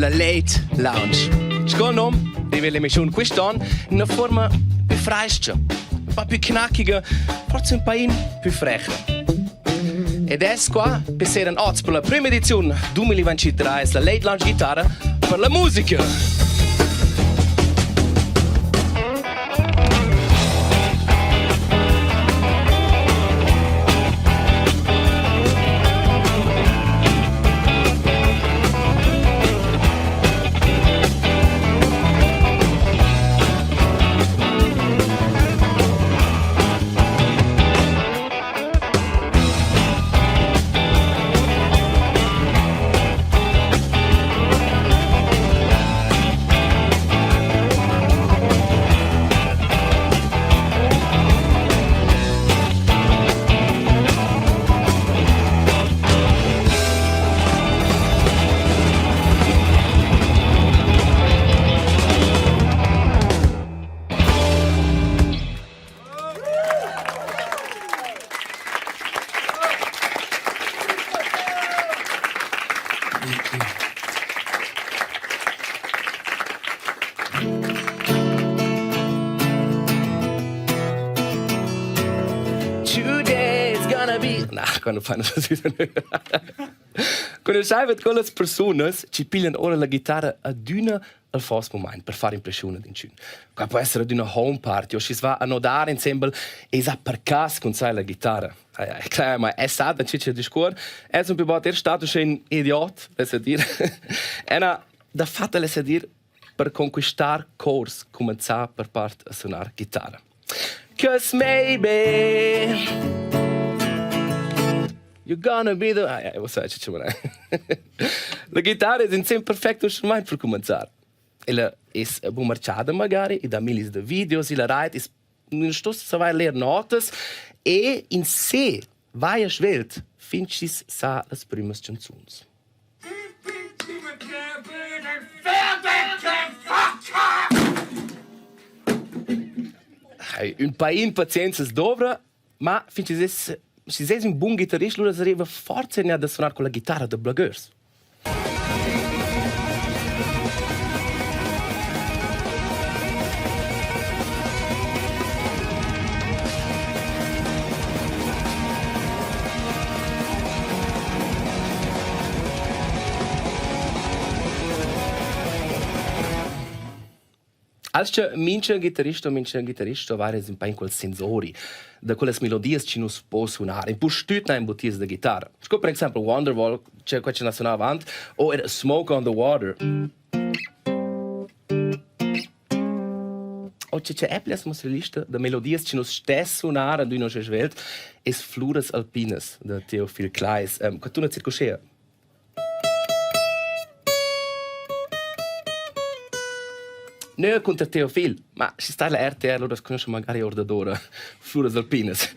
la Late Lounge. Secondo nome rivela l'emissione quest'anno in una forma più fresca, un po' più knacchiga, forse un po' più fresca. Ed è qua per essere un oz per la prima edizione 2023 la Late Lounge Ghitarra per la musica. Quando fanno così. Quando sai con le persone ci pigliano ora la chitarra ad una al fast momento per fare impressione d'incune. Qua può essere ad una home party o si va a nodare insieme e sa per caso con sai la chitarra. Klar, ma è stato un discorso. È un po' per stato un idiot, per dire. È una da fatta le dire per conquistare corsi, cominciare per parte a suonare chitarra. 'Cause maybe you're gonna be the... What sai, la chitarra è un sempre perfetto strumento per cominciare. Ella è bombarciata magari, e da milis di videos, e la ride è... Non sto se vai a leer notes, e in sé vai a svelt, fincis sa le prime canzoni. Un pain pazienza dovra, ma finché se sei un buon chitarrista, allora sarebbe forza a suonare con la chitarra da Blagers. Als mince chitarrista varie un pain quel sensori, da quelle melodie che non si può suonare, un po' stutna in bottiglie di chitarra. Sco per esempio Wonderwall, c'è qua c'è suonava avanti, o era Smoke on the Water. O c'è Apples musicalista da melodie che non stesse suonare, e non si svelt, es Flores Alpines, da Theophil Kleis, che tu non circoscea. Non contro Teofil, ma si sta alla RTR, allora conosce magari ordadora, Flores Alpines.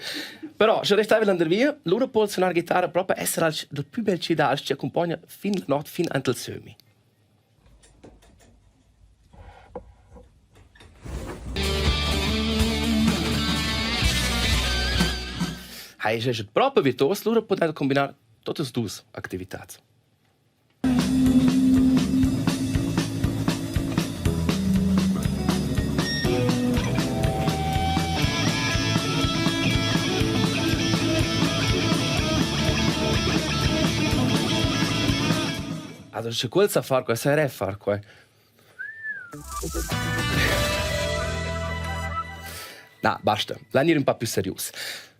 Però, se restavi andare via, loro può suonare chitarra proprio essere il più bel cidal che ci accompagna fin la notte, fin ante il semi. Se è proprio virtuoso, loro può combinare tutte le due attività. Allora, se quel sa fare qua, se fare qua. No, basta, l'andiamo un po' più serioso.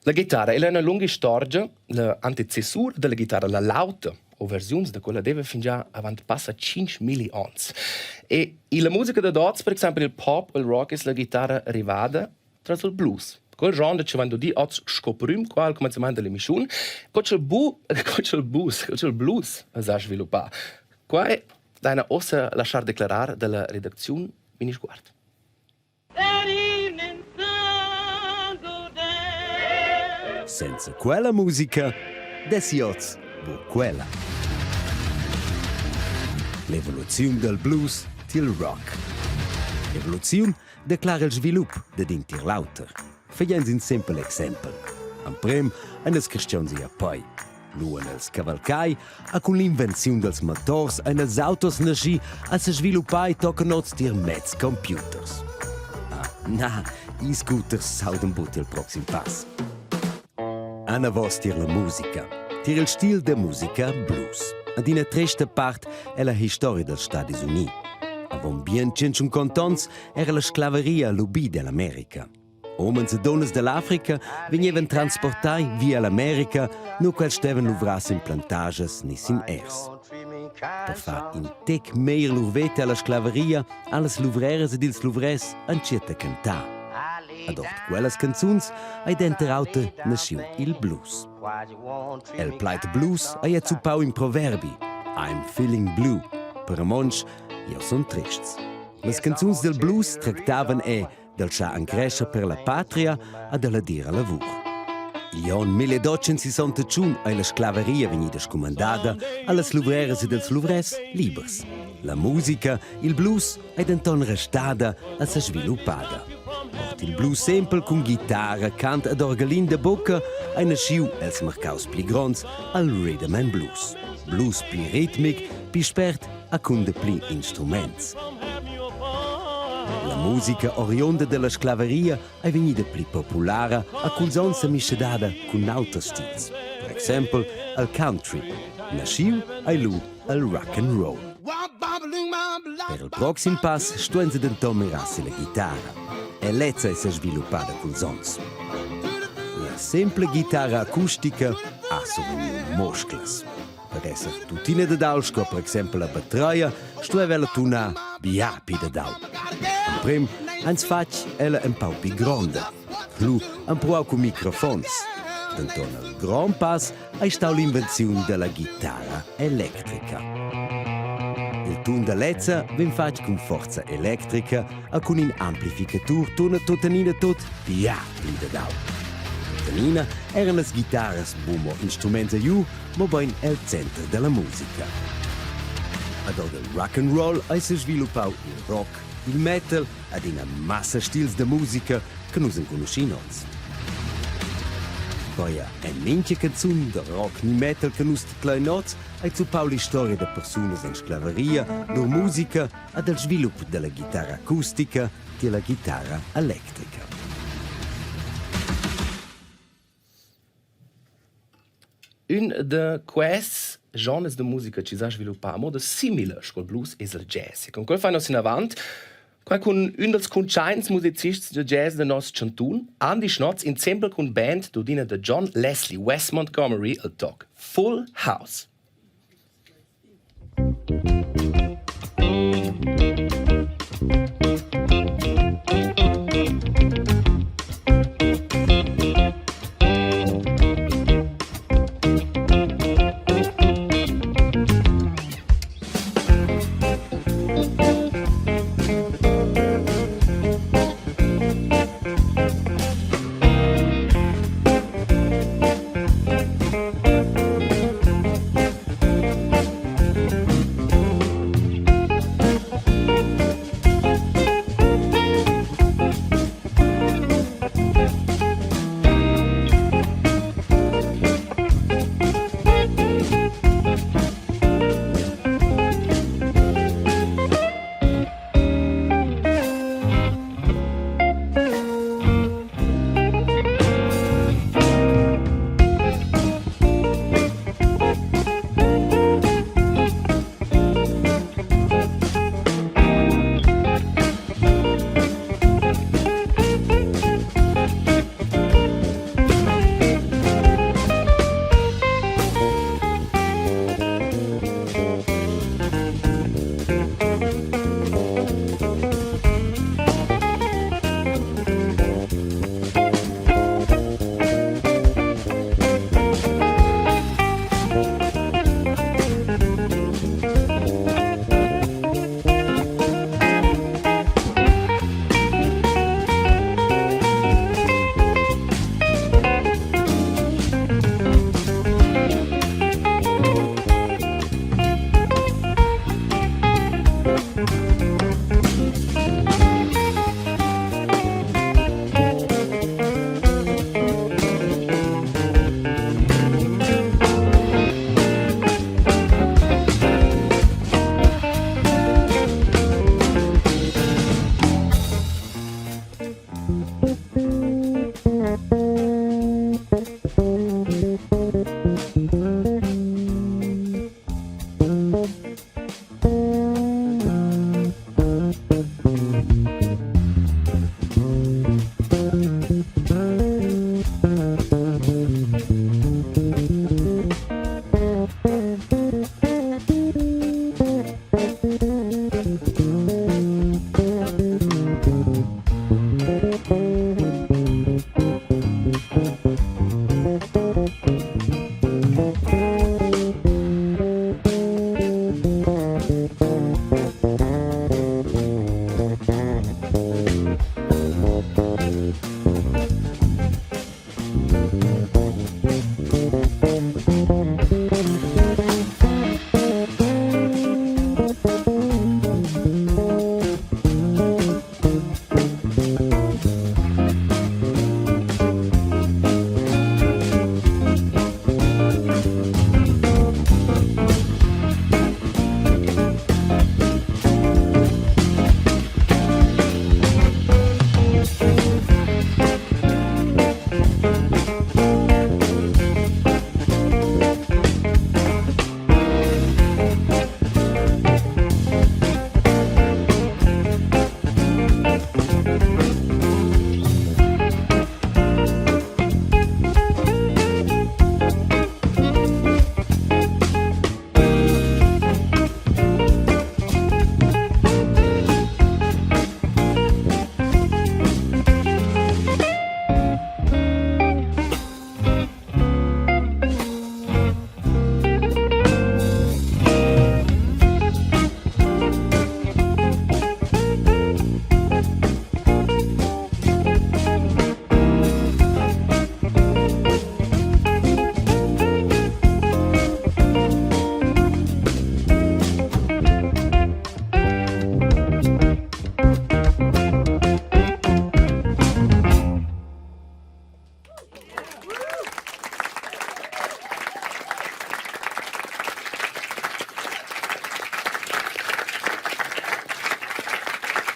La chitarra è una lunga storia, l'antecessore della chitarra, la lauta, o versioni da quella deve fin già avanti passa 5.000 anni. E la musica da dots, per esempio il pop o il rock, è la chitarra arrivata tra il blues. Quel genre che quando di oggi scopriamo qua al cominciamento della missione, c'è il blues a sviluppare. Qua è una ossa lasciar declarare dalla redazione Mini Sguardo. Senza quella musica, desiozz bu quella. L'evoluzione del blues til rock. L'evoluzione declara il sviluppo de dintir l'auter. Fagliamo un semplice esempio. Am prem, eine questioni a poi. Luan els cavalcai, a con l'invenzione dels motors e els autos nasci a se sviluppai tocca noz dir mezz computers. I scooters sauden but il proxim pass. Anna vos tir la musica, tir il stil de musica blues. Ad in tresta part è la storia dels Stati Uniti. Avon bien 150 era la sclaveria lubi dell'America. Omens e donnes dell'Africa venivano trasportati via l'America, non quel steven luvras in plantages ni sin ers. Per far in tec meir lurvete alla sclaveria, alles luvreres ed ils luvres ancietta cantà. Ad ort quelles canzuns ai denteraute nasciu il blues. El plait blues ai et suppau in proverbi. I'm feeling blue. Per a monsch, io son trists. Les canzuns del blues tractavan del scha an crescer per la patria a della dir a lavur. Il anno 1861 la sclaveria venida scomandata alle luvreres e dels luvres libers. La musica, il blues, è denton restata a se sviluppata. Ort il blues semple con chitarra, cant ed orgelin de bocca è nasciu els mercaus pli gronds al rhythm and blues. Blues pli ritmic, pli spert a con de pli instruments. La musica oriunda della sclaveria è venuta più popolare a culzonza miscedata con altri stili. Per esempio, al country, nasciu ai lu al rock and roll. Per il prossimo passo, stuenza denton mirassi la chitarra. E lezza è sviluppata culzonza. La semplice chitarra acustica ha sovvenire muscles. Per essere tuttine da dausco, per esempio la batteria, stuevela tuna biapi da dau. Prim, ans fac ella un pau pi gronda. Lu un pro con microfons. Denton al grand pass hai stau l'invenzione della chitarra elettrica. Il tun da lezza ven fac con forza elettrica e con un amplificatur tuna totanina tot biapi da dau. Totanina erano le chitarras bumo instrumenti ju, ma ben el centro della musica. Ad il rock and roll è si sviluppau il rock, il metal ed una massa stils de musica che nus en conoscinots. Poi è minchia canzun de rock ni metal che nus teclainots e zu pauli storia de personas in sclaveria, lor musica ed il sviluppo della chitarra acustica e la chitarra elettrica. Un de quels genres de musica ci sa sviluppar a modo simile col blues es il jazz. E con quel fai nos in avant, qua con un dels conchains musicists de jazz de nos chantun, Andi Schnoz insieme con band d'udina de John Leslie West Montgomery al talk Full House.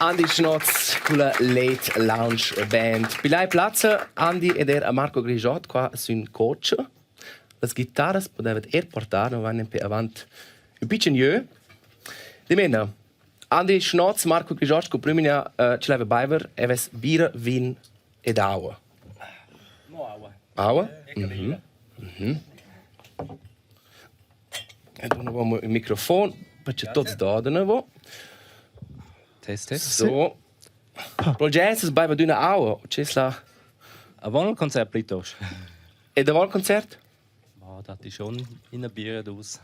Andi Schnoz con la Late Lounge Band. Pilai Platza, Andi ed a Marco Grischott qua sun coach. Le chitarre potevano portare, non vanno più avanti un po' più. Di meno, Andi Schnoz, Marco Grischott, con prima ce l'aveva Biber, e aveva birra, vin ed acqua. No acqua. Acqua? E dopo il microfono, poi c'è tutto da nuovo. Test. So. Pro jazz es bleiben dünne auch. Cesla. A buon Konzert plitos. E da vol Konzert? Ma das ist schon in der Bier aus.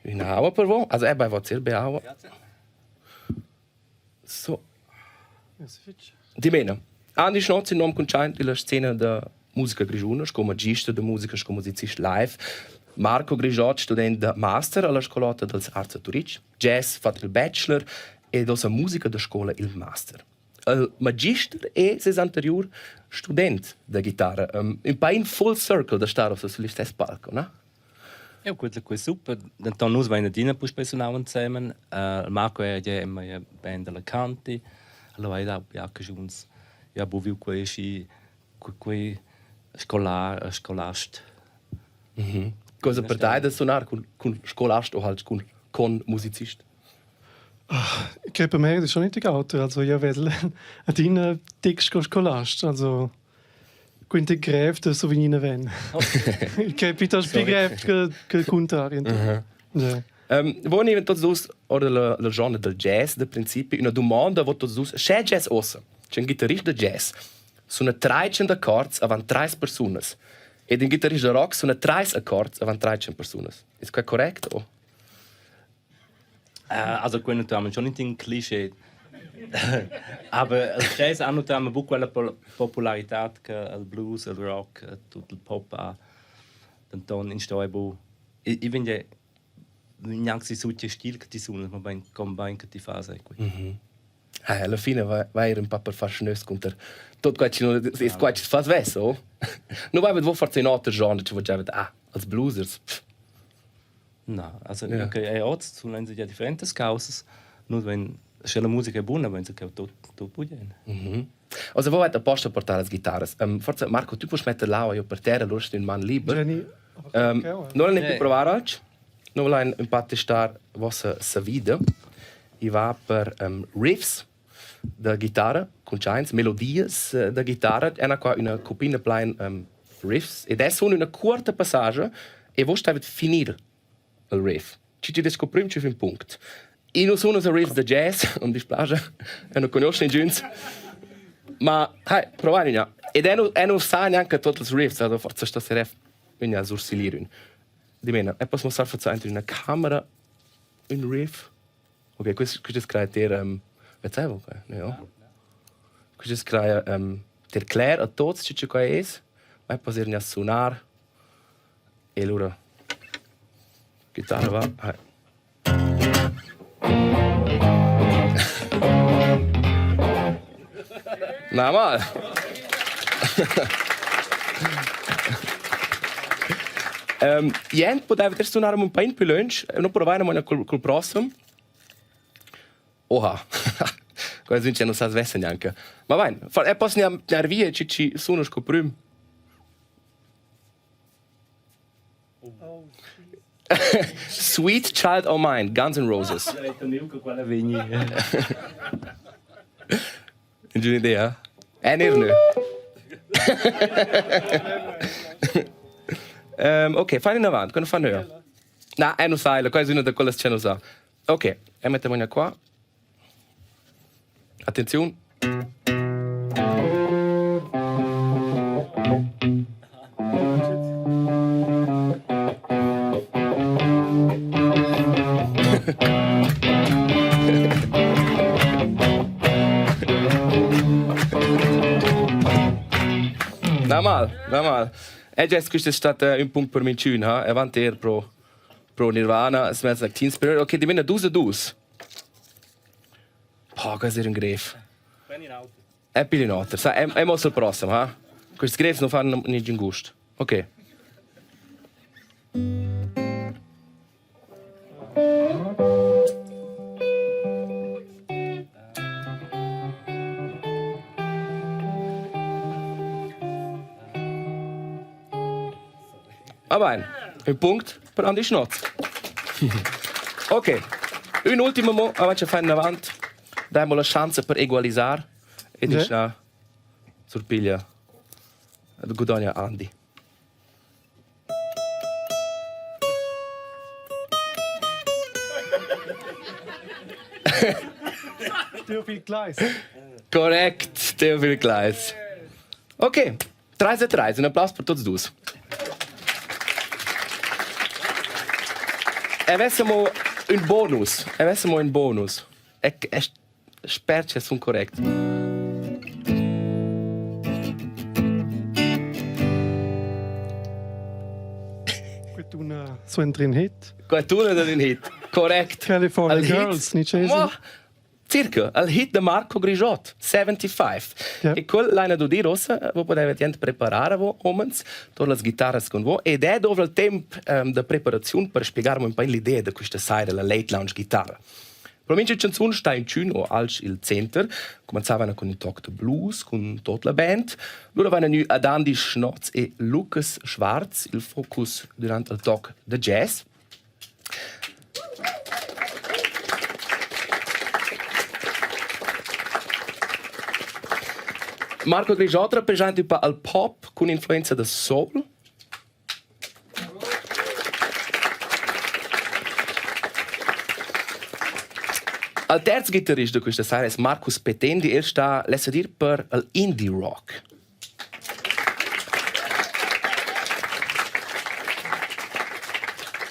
In Aua per vo. Also bei wat sehr bei Aua. So. Di meno. Andi Schnoz in nom concent la scena da musica grigiuna, come magista da musica, come musicist live. Marco Grischott, student de master alla scolata dels Arts a Turic. Jazz fatto il bachelor e dosa musica da scuola il master. Il magister e ses anterior student da chitarra. Un po' in full circle da stare sullo stesso palco, no? Ja, gut, das ist super. Dann nur wenn die Push zusammen. Marco è ja immer eine Band alla canti. Allora da piace uns. Ja, bo viu quei scolast. Cosa per te da suonare con scolast o halt con musicist? Ich glaube, mir ist schon nicht egal. Also, ich will einen Text scholast. Also, quindi gräft, so wie ich ihn will. Ich glaube, das begreift che contrario. Wo nehmen tots dus oder la genre del jazz de principi una domanda wo tots dus c'è jazz ossa. C'è un chitarrista de jazz. Sono 13 accords avant 3 personas. E un chitarrista de rock sono 3 accords avant 13 personas. Ist das korrekt? Oh? Also quello haben schon nicht ein Klischee. Aber il jazz ha notato beaucoup quella popolarità che il blues, il rock, tutto il pop ha. Dann in Stoibo. Ich finde neanche su che stil che ti suona, ma ben combine che ti fa sai qui. Alla fine vai un po' per far Schnoz contro tutto quello che è quasi fast vesso. Non vai vedere forse in altri genre che vogliono als bluesers. No, also ja. Okay, è oz, su lenze ja differenti causes. Nur wenn la musica è buona, wenn sie che tutto buien. Also wo hat der Post portare le chitarre? Forse Marco tu puoi mettere l'audio io per terra, loro sto in man libero. Non ne puoi provare oggi? Non voglio un po' testare vostra vita. I va per riffs da chitarra, con chains, melodies da chitarra, e qua una copina plain riffs. Ed è solo una corta passage e voi state finire il riff. Ci descopriamo ci un punto. Io non sono un riff da jazz, non mi dispiace, e non conosco niente. Ma, provare ja. Ed è non sa neanche tutti i riffs, also forse stasera quindi a sursilire. Di meno, e possiamo fare in una camera un riff. Ok, questo è scritto Vezzavo, no? Questo è scritto per Claire a tutti ciò che è. Ma possiamo suonare. E allora chitarra va. No, ma Jent poteva suonare un po' in più lunch e non provare mai col prossimo. Oha, questo non sa svesse neanche. Ma vai, e posso andare via e ci suono scoprimo. Sweet Child O' Mine, Guns N' Roses. Hai un'idea? Nerne. Ok, fai in avanti, quando fanno io? No, non sai, questa è una di quelle che non sa. Ok, e mettiamo qua. Attenzione. Normal. E già questo è stato un punto per me, avanti pro Nirvana, smells like Teen Spirit. Ok, di meno 2. Questo è un gref. È più in alto. È molto il prossimo, Questi gref non fanno niente in gusto. Ok. Ah bene, un punto per Andi Schnoz. Ok, un ultimo mo, avanti a fare in avanti. Diamo la chance per equalizzare. E di schnà, sorpiglia, ad guadagna Andi. Theophil Gleis. Correct, Theophil Gleis. Ok, 3-3, un applauso per tutti e due. E avessimo un bonus. E spero che sono corretti. So ein drin Hit. Qualcuno da un hit. Correct. California Al Girls, hit. nicht Jason? Ma, circa, al hit di Marco Grischott, 75. Ja. E quel l'hanno di rossa, voi potete preparare voi, omens, tutte le chitarre con voi. Ed è dove il tempo di preparazione per spiegarmi un po' l'idea di questa sera, la late lounge chitarra. Provincia canzone sta in Cun o als il center, cominciavano con il talk de blues, con tutta la band. Loro vanno nu ad Andi Schnoz e Lucas Schwarz, il focus durante il talk de jazz. Marco Grischott rappresenta un po' il pop con influenza del soul. Il terzo chitarrista di questa sera è Marcus Petendi e sta, lascia dire, per l'indie rock.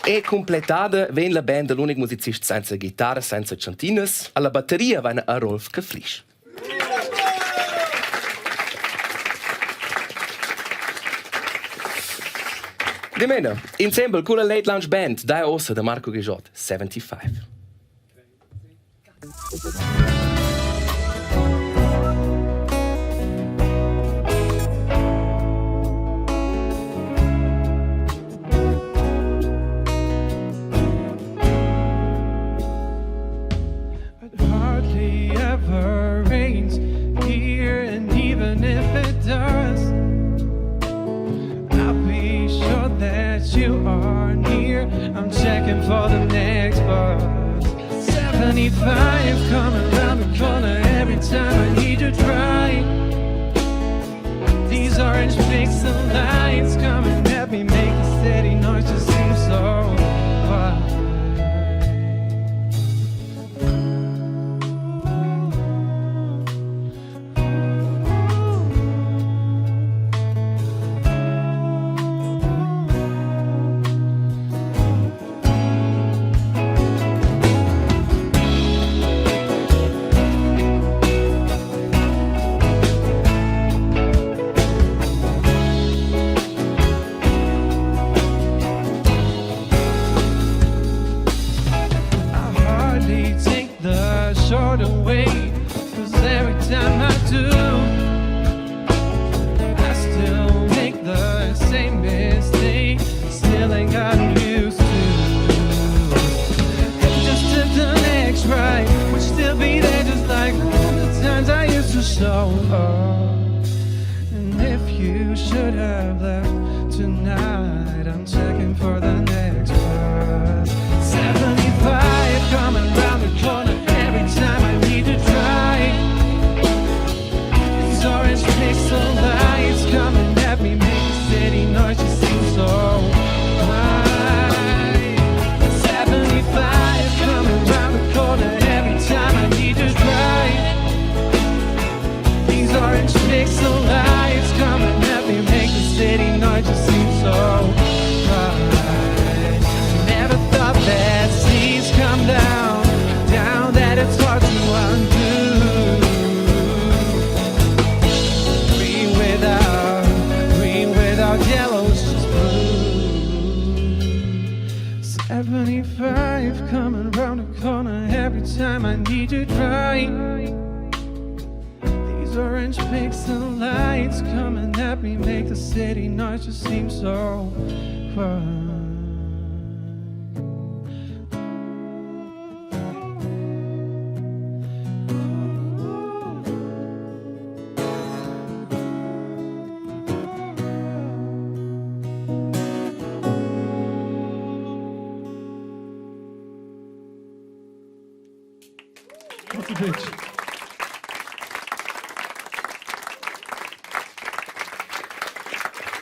E completata viene la band dell'unico musicista senza chitarra, senza ciantines. Alla batteria viene a Rolf Caflisch. Di meno, insieme con la Late Lounge Band, da ossa da Marco Grischott, 75. It hardly ever rains here, and even if it does, I'll be sure that you are near. I'm checking for the next bus. 75 coming around the corner every time I need to drive. These orange pixel lights coming at me make a steady noise just seem so quiet.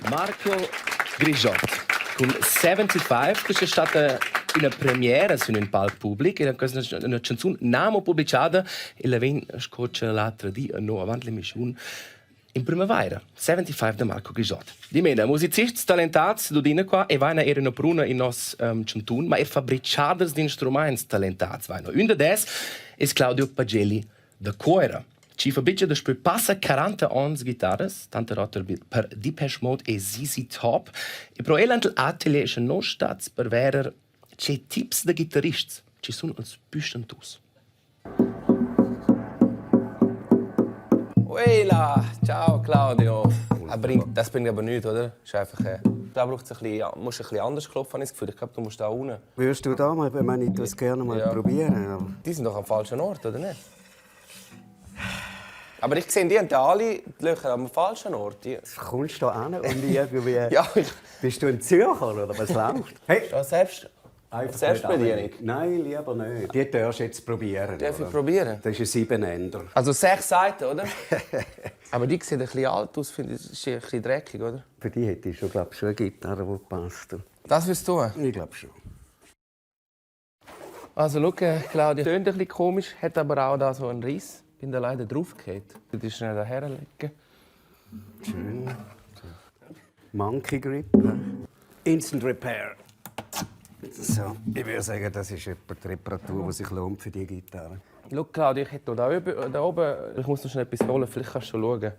Marco Grischott con 75, questa è stata una premiera su un palco pubblico, e questa è una canzone non pubblicata e la ven scoccia l'altra di no avanti le missioni in primavera, 75 da Marco Grischott. Di mena, musicisti talentati dodina qua e vaina erano pruna in nos cantun, ma fabbricaders di strumenti talentati vaina. Un des è Claudio Pagelli da Cuora. Ci fabbrica da spui passa 40 ans guitarras, tante rotter per Depeche Mode e ZZ Top, e pro elantel atelier schon no stats per verer c'è tips da guitarists, ci sono als büstentus. Hola, ciao Claudio. Das bringt aber nichts, oder? Ist einfach, da musst du ein bisschen anders klopfen, habe ich das Gefühl. Ich glaube, du musst da unten. Würdest du da mal, ich meine, ich das gerne mal probieren. Aber... Die sind doch am falschen Ort, oder nicht? Aber ich sehe, die haben alle die Löcher am falschen Ort. Kommst du da hin und irgendwie... Ja, Bist du ein Zürcher oder was läuft? Hey! Selbstbedienung? Nein, lieber nicht. Die darfst du jetzt probieren. Darf ich probieren? Das ist ein Siebenender. Also 6 Seiten, oder? Aber die sehen ein bisschen alt aus, finde ich. Das ist ein bisschen dreckig, oder? Für die hätte ich schon, glaube ich, schon eine Gitarre, die passt. Das wirst du tun? Ich glaube schon. Also schau, Claudio, tönt ein bisschen komisch, hat aber auch da so einen Riss. Ich bin da leider draufgefallen. Du musst schnell da herlegen. Schön. Monkey Grip. Instant Repair. So, ich würde sagen, das ist etwa die Reparatur, die sich lohnt für die Gitarre. Schau, Claudio, ich hätte da oben, ich muss noch schnell etwas holen, vielleicht kannst du schon schauen.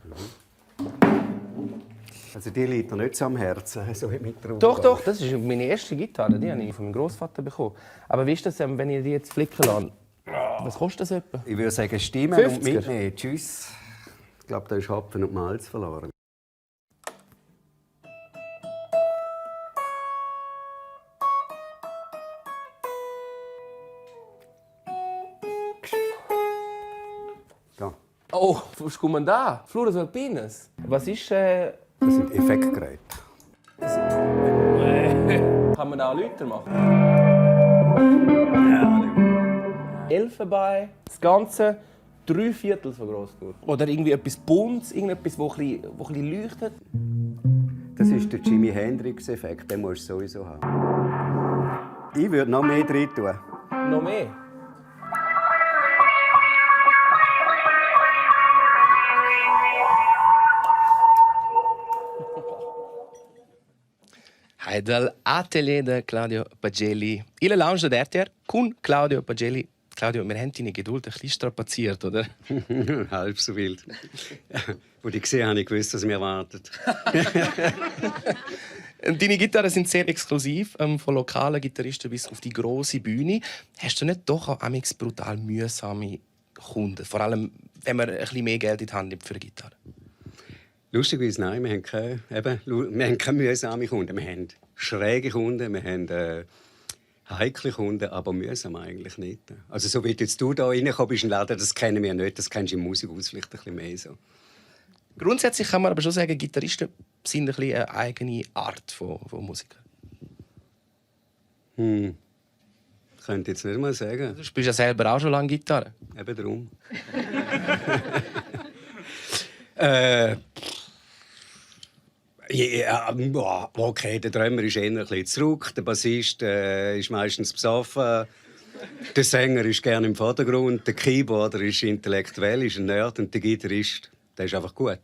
Also die liegt dir nicht so am Herzen, so mit drauf. Doch, das ist meine erste Gitarre, die habe ich von meinem Großvater bekommen. Aber wie ist das, wenn ich die jetzt flicken lasse? Was kostet das etwa? Ich würde sagen, Stimmen 50er. und mitnehmen. Tschüss. Ich glaube, da ist Hopfen und Malz verloren. Da. Oh, was kommt man da? Flores Alpines. Was ist... Das sind Effektgeräte. Kann man da auch lauter machen? Elfenbein, das Ganze 3/4 so groß. Oder irgendwie etwas Buntes, irgendetwas, das ein bisschen leuchtet. Das ist der Jimi Hendrix-Effekt, den musst du sowieso haben. Ich würde noch mehr drin tun. Noch mehr? Hai dall'atelier di Claudio Pagelli. Il lounge di RTR con Claudio Pagelli. Claudio, wir haben deine Geduld ein bisschen strapaziert, oder? Halb so wild. Wo ich gesehen habe, ich gewusst, was mir erwartet. Deine Gitarren sind sehr exklusiv, von lokalen Gitarristen bis auf die grosse Bühne. Hast du nicht doch auch amigs brutal mühsame Kunden? Vor allem, wenn man ein bisschen mehr Geld in die Hand nimmt für eine Gitarre. Lustigerweise nein, wir haben keine mühsamen Kunden. Wir haben schräge Kunden, wir haben heikle Kunden, aber mühsam eigentlich nicht. Also so wie jetzt du da reingekommen bist in den Laden, das kennen wir nicht, das kennst du im Musikhaus vielleicht ein bisschen mehr so. Grundsätzlich kann man aber schon sagen, Gitarristen sind ein bisschen eine eigene Art von Musiker. Könnte jetzt nicht mal sagen. Du spielst ja selber auch schon lange Gitarre. Eben darum. Ja, okay, der Drummer ist eher ein bisschen zurück, der Bassist ist meistens besoffen, der Sänger ist gerne im Vordergrund, der Keyboarder ist intellektuell, ist ein Nerd und der Gitarrist, der ist einfach gut.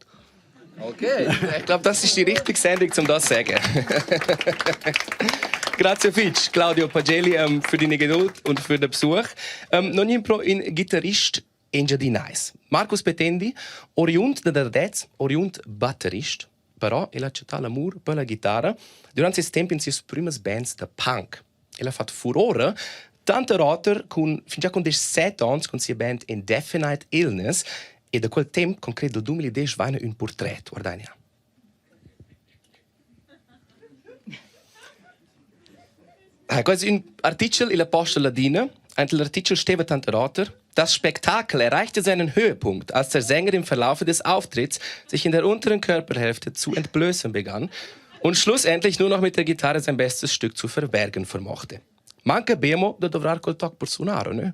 Okay, ich glaube, das ist die richtige Sendung, um das zu sagen. Grazie Fitch, Claudio Pagelli, für deine Geduld und für den Besuch. Non impro in Gitarrist Engia di Nice. Marcus Petendi, oriunt da Dardez, oriunt batterist, però ha accettato l'amore per la chitarra durante il tempo in sue prime bands da punk. Ha fatto furore, tanto rotter fin con 17 anni con la band Indefinite Illness e da quel tempo, con credo 2010, vaina un portrait, guardate. Questo è un articolo in la Posta Ladina. L'artikel steht tanto rotter. Das Spektakel erreichte seinen Höhepunkt, als der Sänger im Verlauf des Auftritts sich in der unteren Körperhälfte zu entblößen begann und schlussendlich nur noch mit der Gitarre sein bestes Stück zu verbergen vermochte. Manca bemo da dovrà col toc per suonare, ne?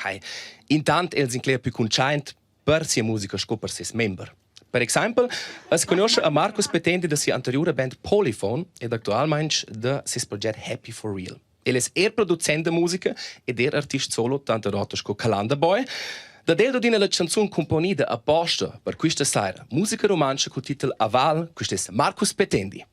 mai. Intant els inclea più conscient per sia musica sco per ses member. Per esempio, es conosce a Marcus Petendi da sia anteriore band Polyphone ed actualmente da sis progetto Happy for Real. È producente de musica ed artista solo tanto roto sco Calanda Boy. Da del dina la canzone componida apposta per questa sera, musica romantica con titolo Aval, questo è Marcus Petendi.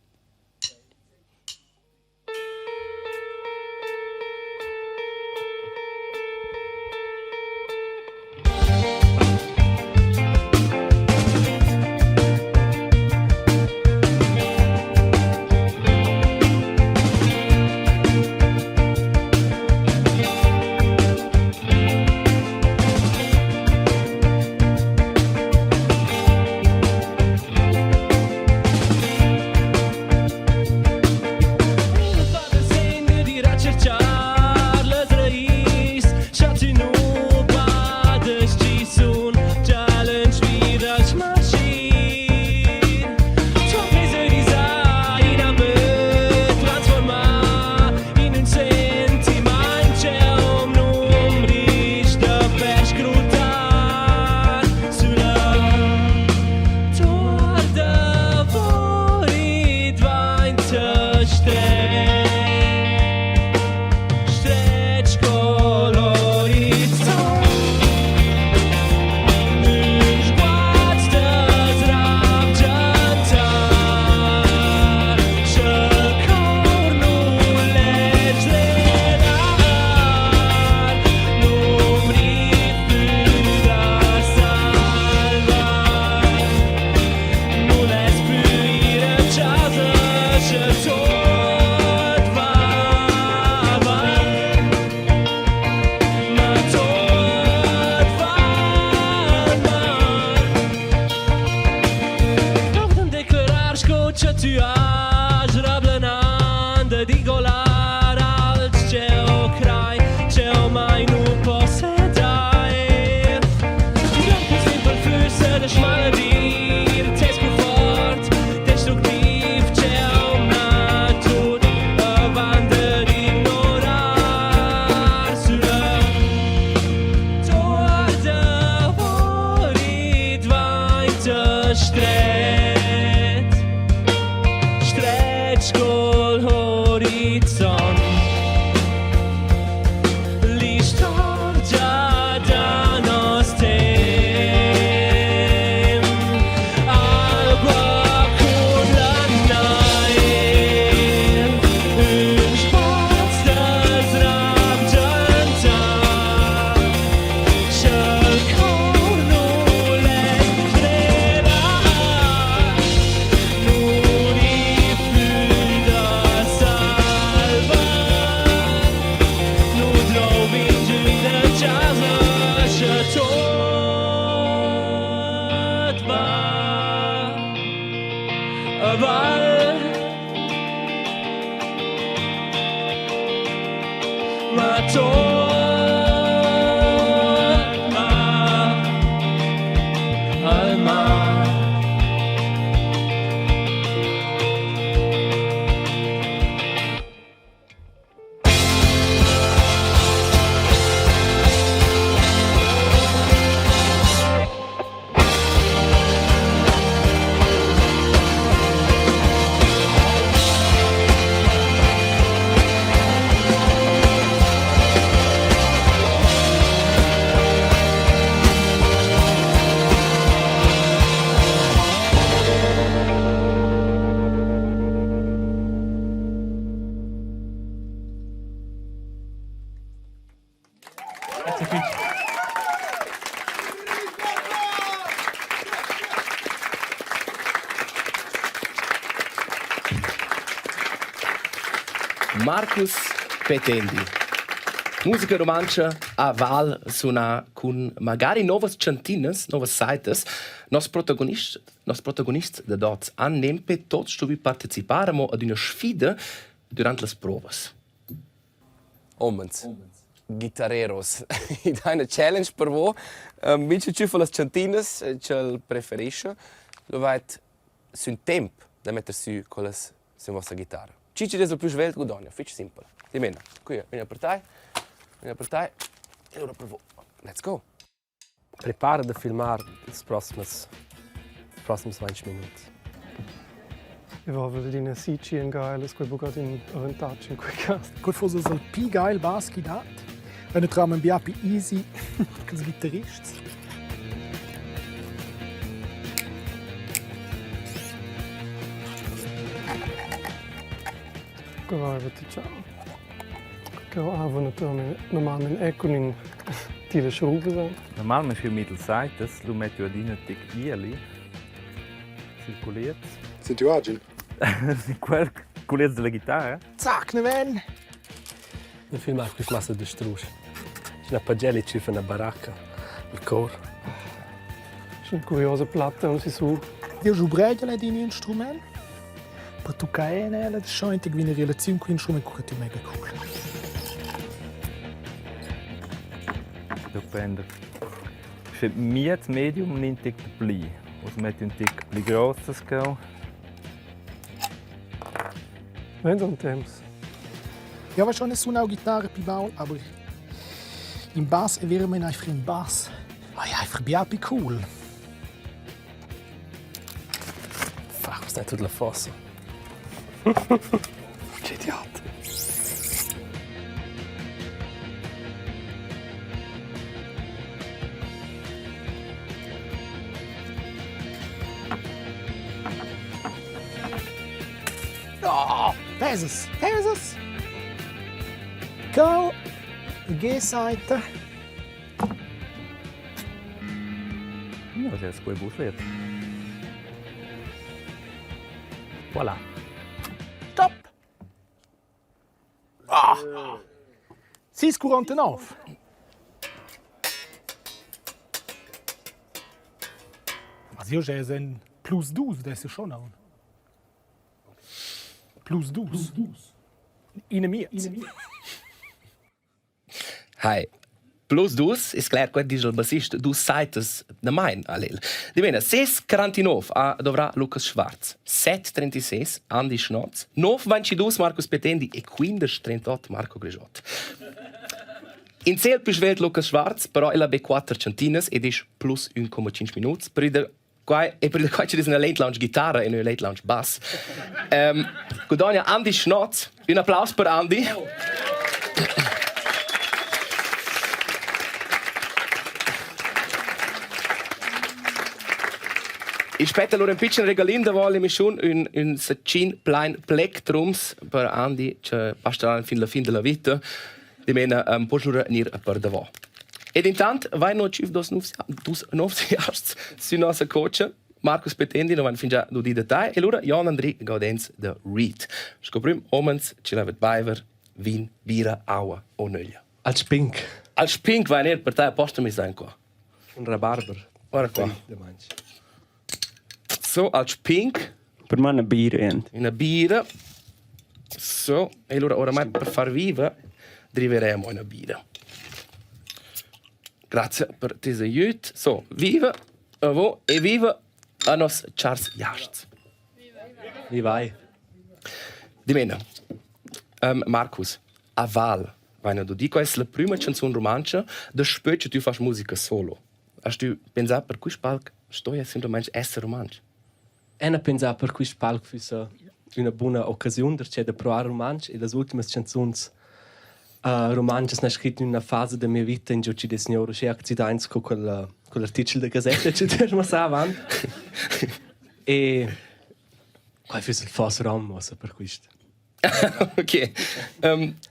Marcus Petendi. Musica romancia a Val suona con magari novas cantinas, novas saites. Nos protagonist de dots han nempe tots stuvi parteciparemo ad una sfida durant las provas. Omens. Gitarreros. Id una challenge per vo. Vince ciù für las cantinas, ce preferisce. Lo vait sun temp da metter su con las sin vostra chitarra. Cici des più svelto guadagna, fitch simple. Di mena. Qui vieni per te. E ora per vo. let's go. Prepara de filmar os próximos 20 minutos. Ich war wieder in einer Sici in geil, es geht gerade in Orientatsch in Quickcast. Gut für so ein Pi geil Bass Gitarre. Wenn du dran ein Pi easy als Gitarrist. Guarda, ciao. Che avevo normalmente ecco in tira Schrauben sein. Normalmente für Mittelseites, du metti a dina tic ieli, circuliert. Sind du agil? Quel culiert della chitarra. Zack, ne ven! Il film è più massa di strusci. C'è una Pagelli ci fa una baracca, il cor. Das ist eine kuriose Platte und sie so. Io giubreglia di instrument. Per tu caene, das scheint irgendwie eine Relation con instrument che è mega cool. Dipende. Für miet medium un intic de pli. Os metti un tic pli grosses go. Wenn so ein Temps. Ja, aber schon ist eine Gitarre bauen, aber im Bass wäre man einfach im Bass. Ah ja, einfach Biapi cool. Fuck, was nicht tut la fossa. Che idiota. Oh, Pesos, Pesos. Go, G-Seite. Ja, das ist gut auswählt. Voilà. Stop. Ah. 6,49. Also, ja, j'ai un plus 12, das ist schon auch. Plus 12. In mir. Hai. Plus dus, is clar quel dice il bassista, dus saites da main all'el. Divena 6,49 a dovrà Lucas Schwarz, 7,36 Andi Schnoz, 9,22 Marcus Petendi e 15,38 Marco Grischott. In cel più svelt Lucas Schwarz, però il ha 4 centines ed is plus 1,5 minuti. Per il quai c'è una late lounge Ghitarra e una late lounge bass. Guadagna Andi Schnoz, un applauso per Andi. Ich später nur ein bisschen regalin, da wollte ich schon un saccin plein plectrums per Andi, che passerà fin la fin della vita. Di mena può giurare venire per davò. Ed intanto vai no chief dos novs jars su nostra coach Marcus Petendi, no van fin già do di detai e allora Jan Andri Gaudens de Read. Scoprim omens ci lavet baiver, vin, bira, aua o nöglia. Als Pink. Als pink vai ner per te posta mi stai qua. Un rabarber. Ora qua. So, als pink. Per me una birra. Una birra. So, e allora oramai per far viva driveremo una birra. Grazie per questo aiuto. So, viva a voi e viva a nos Charles Jasts. Wie vai? Dimena, Marcus, a Val, vai du dico, è la prima canzone romancia, da specie tu fai musica solo. Hast du pensato per cui spalk sto io semplicemente essere romancio? E non pensavo per cui spalk fosse una buona occasione per provare romanzo e le ultime canzoni romances sono scritte in una fase della mia vita in cui ci signore c'è accidenti con quell'articolo di gazzetta che ci ma sa avanti. E poi fosse il falso rammoso per questo. Ok.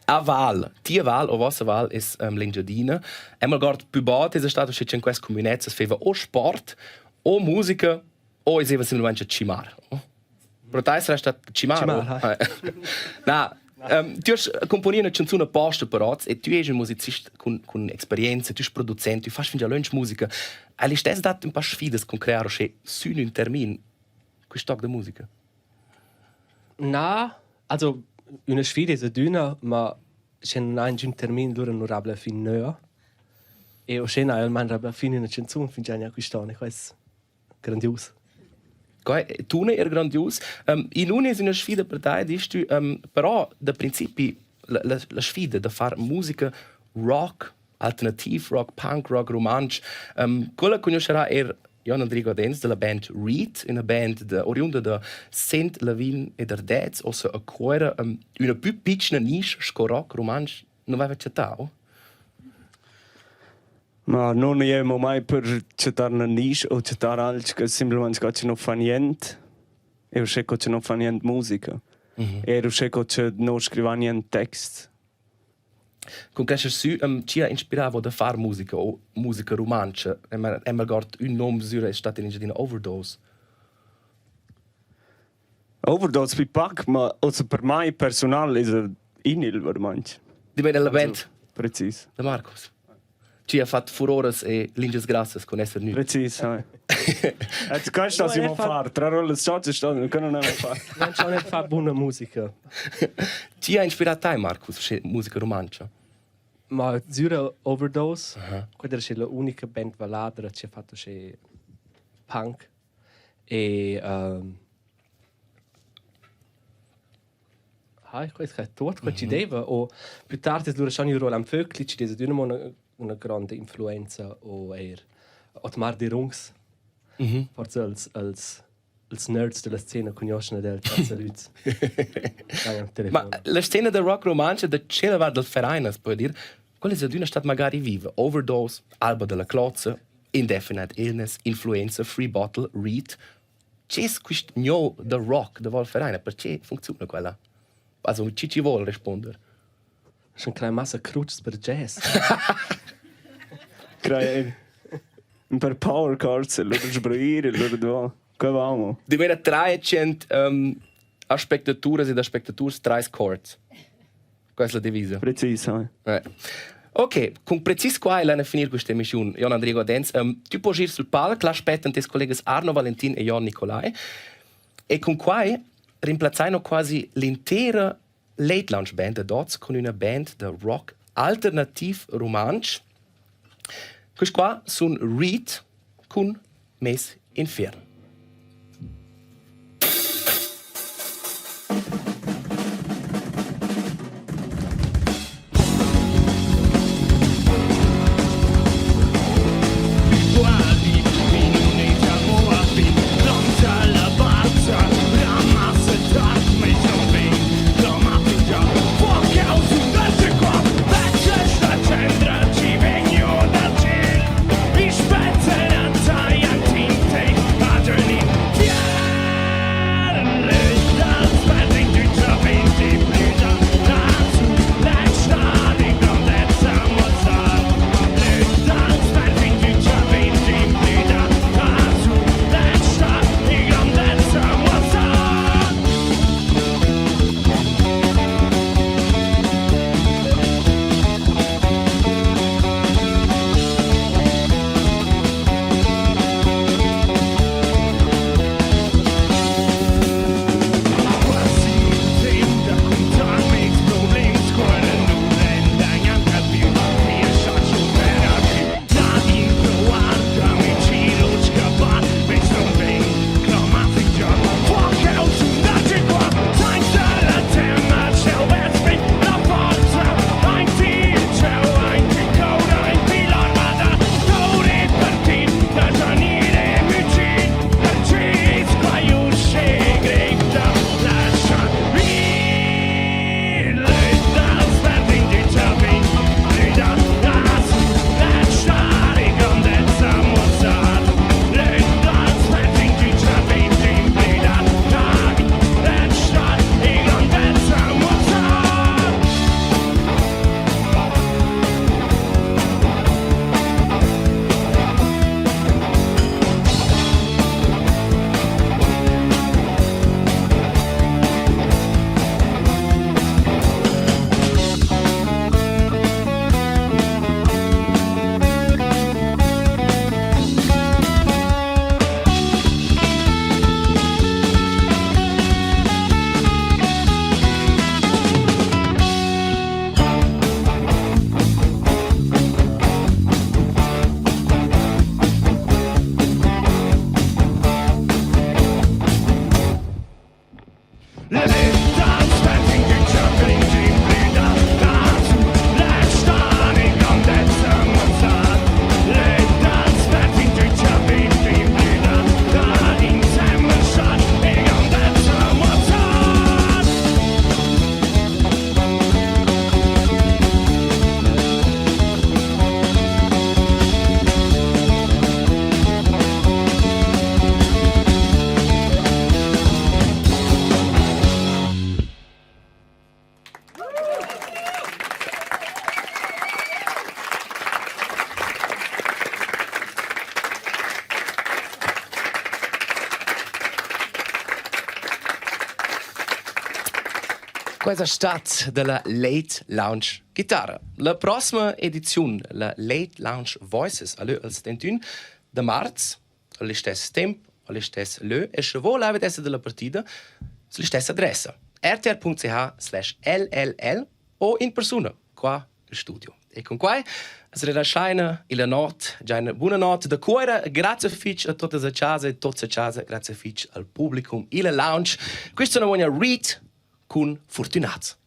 A Val, tia Val o vostra Val è l'Engiadina. Einmal guard più botte è stato che in queste comunità feva o sport o musica o è semplicemente cimar. Però te sei stato cimar. No. Tu hai componato una canzone apposta per oggi e tu sei un musicista con esperienza, tu sei producente, tu fai già lunch musica. Hai stesso dato un po' sfide con creare su un termine questo tocco di musica? No, also una sfida è dünna, ma c'è un termine durante fin neo. E c'è una fine una canzone fin già a quest'anno, questo è grandioso. Tu è grandios. In una è una sfida per te, dici tu, però da principi la sfida di fare musica rock alternativ rock, punk rock, romansch. Quella conoscerà Jon Andrigo Dens della band REAT, una band oriunda da Saint Lavin e d'Ardez, ossa a cuore una più piccola niche sco rock, romansch, non vai accettare? Ma non abbiamo mai per accettare una niche o accettare altro che semplicemente che non fa niente. E io so che non fa niente musica. E io so che non scrive niente text. Con questo su ci ha ispirato da fare musica o musica romantica. E magari un nome misura è stata in una overdose. Overdose per pac, ma per me personale è inil veramente. Di me nella band? Preciso. Da Marcos. Ci ha fatto furore e linges gracias con essere nudo. Preciso, tu kannst das immer fare. Tra rolle sciocce non können fare. Non c'è ne fa buona musica. Ci ha ispirato te, Marcos, musica romantica? Ma Zura Overdose, quella è l'unica band valada che ha fatto punk. E questo è tutto quello che ci deve. O più tardi loro sono i Roland Vöckli, ci dicono una grande influenza o Otmar de Rungs. Forse als nerds della scena conoscono del Tsoutsaios. Ma la scena del rock romantica da c'era va del Verein, puoi dire, quella è una stata magari viva. Overdose, Alba della Clozza, Indefinite Illness, Influenza, Free Bottle, REAT. C'è questo no del rock del Verein, perché funziona quella? Also, ci vuole rispondere. C'è un klein massa cruz per jazz. Per power chords, loro sbrire, loro do. Che vamo? Di meno 300 aspettature ed aspettature 3 chords. Questa è la divisa. Preciso. Ok, con preciso qua è finire questa emissione. Jon Andrigo Dens, tu puoi girare sul palco, l'aspettano i colleghi Arno Valentin e Jon Nicolai. E con qua rimplazzano quasi l'intera Late Lunch Band Dots con una band da rock alternativ romansch. Questo qua sono REAT con Meis Infiern. Ich spette an Teil an Team. questa stat della Late Lounge Ghitarra. La prossima edizione, la Late Lounge Voices, als 31 de marzo, all'istess tempo, all'istess lö, e se vuole avete essere della partita, sull'istessa adressa, rtr.ch/LLL o in persona, qua in studio. E con qua, si rilasciano la notte, già una buona notte da cuore, grazie a tutte le case e tutte le case, grazie al pubblico, il lounge. Questa è una buona read con Furtünats.